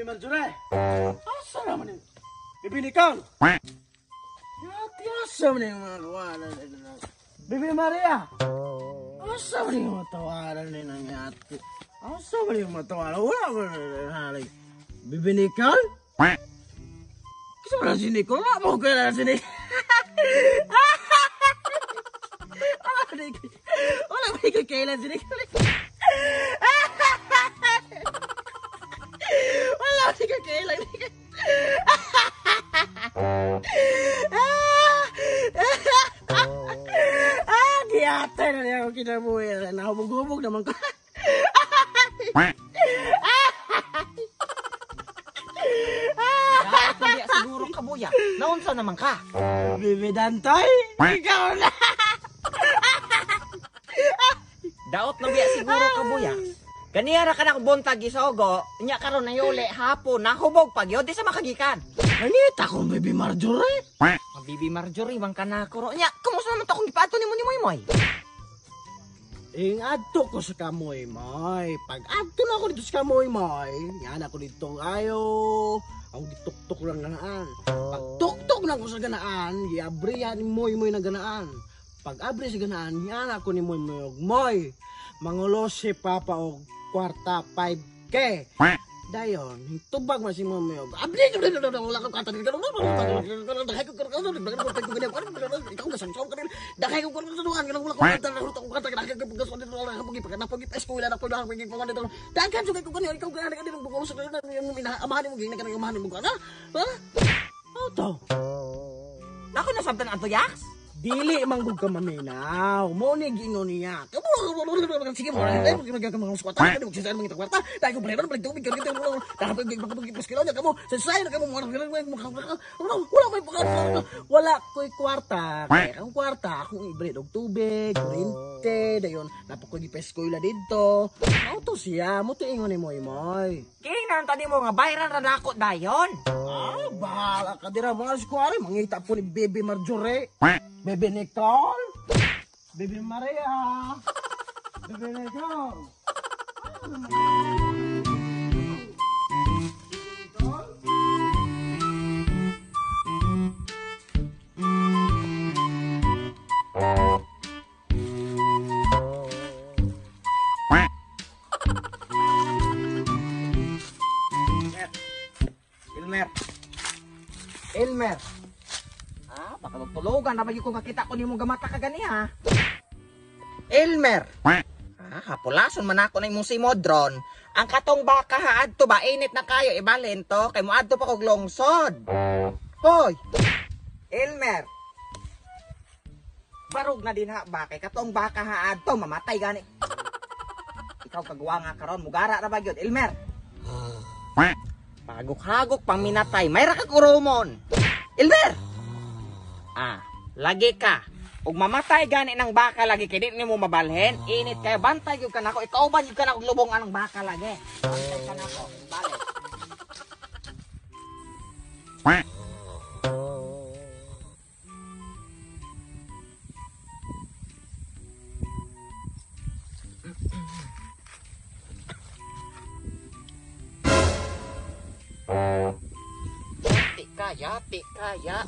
Bibi Marjorie. Asa naman yung Bibi Nicole? Yati, asa man yung mga kawalan nila? Bibi Maria? Asa man yung matawaran nila ng yati? Asa man yung matawaran? Wala ko na halay. Bibi Nicole? Kasi wala si Nicole? Wala mo ko na si Nicole. Wala mo ikakailan si Nicole. Wala mo ikakailan si Nicole. Giyatay na niya ako kinabuhi. Nahubog-hubog naman ko. Siguro kabuya. Naunsa naman ka? Bibi Dantay, ikaw na. Daot na biya siguro kabuya. Ganiyara ka na buntag gisogo, nya karon nayuli hapon nahubog pag yun, di sa makagikan. Anita kong Bibi Marjorie. Ang Bibi Marjorie man ka na kuro. Nya, kumusta naman to kung ipato ni mo ni Moy? Ing adto ko sa Kamoy Moy. Pag adto na ako dito sa Kamoy Moy, yan ako dito ayo. Ako gituktok lang ganaan. Pag tuktok na ko sa ganaan, giabrihan ni Moy na ganaan. Pag abri sa ganaan, yan ako ni Moy og Moy. Mangulo si Papa og kwarta 5K. Dayon, tubag man si Moy og abri wala ka kata dito. Dahay ko ikaw na sangsaw ka dahay ko wala ko kata eskwela na pala pagi pa dito. Dagan sugay ko kanyo ikaw ka dito buko sa yung amahan mo gina kanang amahan mo kana. Ha? Auto. Ako na sabtan ato yaks? Dili manggug ka maminaw. Mo ni gingon niya. Sige mo. Ay magagawa ng squat. Ay magsisayan mga kwarta. Dai ko balik tubig kita. Dapat paskilo niya kamo. Sasay na kamo wala may pagkakataon. Wala ko'y kwarta. Kaya ang kwarta akong ibrid og tubig, kuryente, dayon napakoy gipeskoila dito. Auto siya mo tuingon ni Moy. Kailan tadi mo nga bayran ra nako dayon? Ah, bahala ka dira mga square mangita po ni Bibi Marjorie. Bibi Nicole, Bibi Maria, Bibi Nicole. Elmer. Ah, baka magtulugan na kung kakita ko ni mong gamata ka gani ha. Elmer. Ah, hapulason man ako na imong si Modron. Ang katong baka ha adto ba init na kayo ibalhin to kay mo adto pa kog lungsod. Hoy. Elmer. Barog na din ha ba kay katong baka ha adto mamatay gani. Ikaw kagawa nga karon mugara ra ba gyud Elmer? Pagok-hagok pang minatay, mayra ka kurumon. Elmer! Ah, lagi ka. Ug mamatay gani ng baka lagi kay di nimo mabalhin. Init kay bantay gyud kanako. Ikaw ba gyud kanako lubong anong baka lagi. Bantay kanako. Balik. Yati kaya.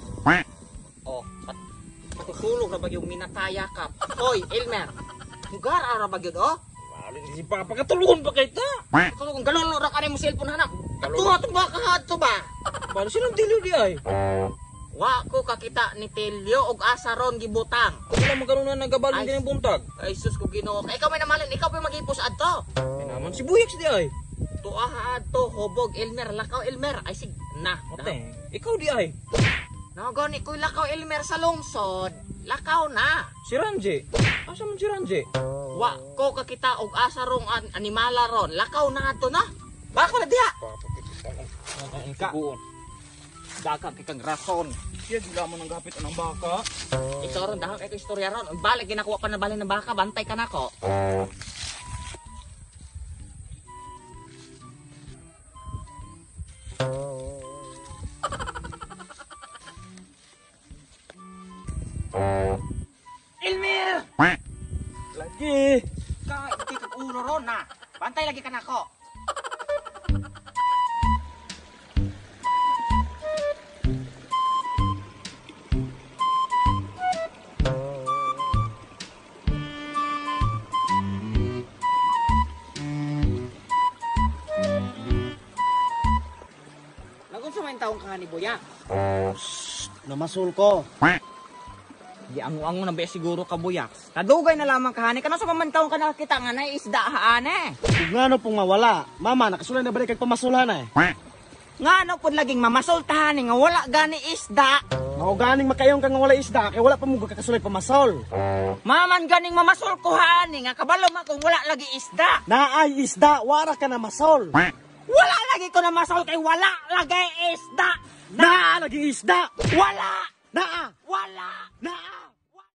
Oh, patutulog na ba yung minataya ka? Hoy, Elmer. Lugar ara ba gyud oh? Wala si Papa katulungan pa kay ta. Tulog galon ra ka mo cellphone hanak. Tuwa to ba ka to ba? Paano silang dilo di ay? Wa ko kakita ni Telio og asa ron gibutang. Wala magkaroon na nagabalon din ang buntag. Ay sus ko Ginoo. Ikaw may namalin, ikaw pa magipos adto. Ay naman si Buyeks di ay. Tuaha adto hobog Elmer, lakaw Elmer. Ay sig na. Ote, ikaw di ay. Nagani ko lakaw Elmer sa lungsod. Lakaw na. Si Ranje. Asa man si Ranje? Wa ko kakita og asa rong animala ron. Lakaw na adto na. Bako na diha. Ka. Dagan kang rason. Siya gila mo nang gapit ang baka. Ikaw ron dahang kay istorya ron. Balik ginakuha pa na balin ng baka, bantay ka nako. Elmer! Lagi. Ka, iti kag ulo ron na. Bantay lagi ka nako. hani buyak. Namasul ko. Di ango-ango na ba siguro ka buyak. Kadugay na lamang ka hani. Kano sa mamantaon ka nakakita nga na isda haane. Kung nga no pong mawala. Mama, nakasulay na balik kag pamasulan eh. Nga no po laging mamasultahan nga wala gani isda. Mauganing makayong kang wala isda kay wala pa mo kakasulay pamasol. Maman ganing mamasul ko hani nga kabalo man kung wala lagi isda. Naay isda, wara ka na masol. Wala lagi ko na masul kay wala lagi isda. Naa lagi isda. Wala. Naa. Wala. Naa.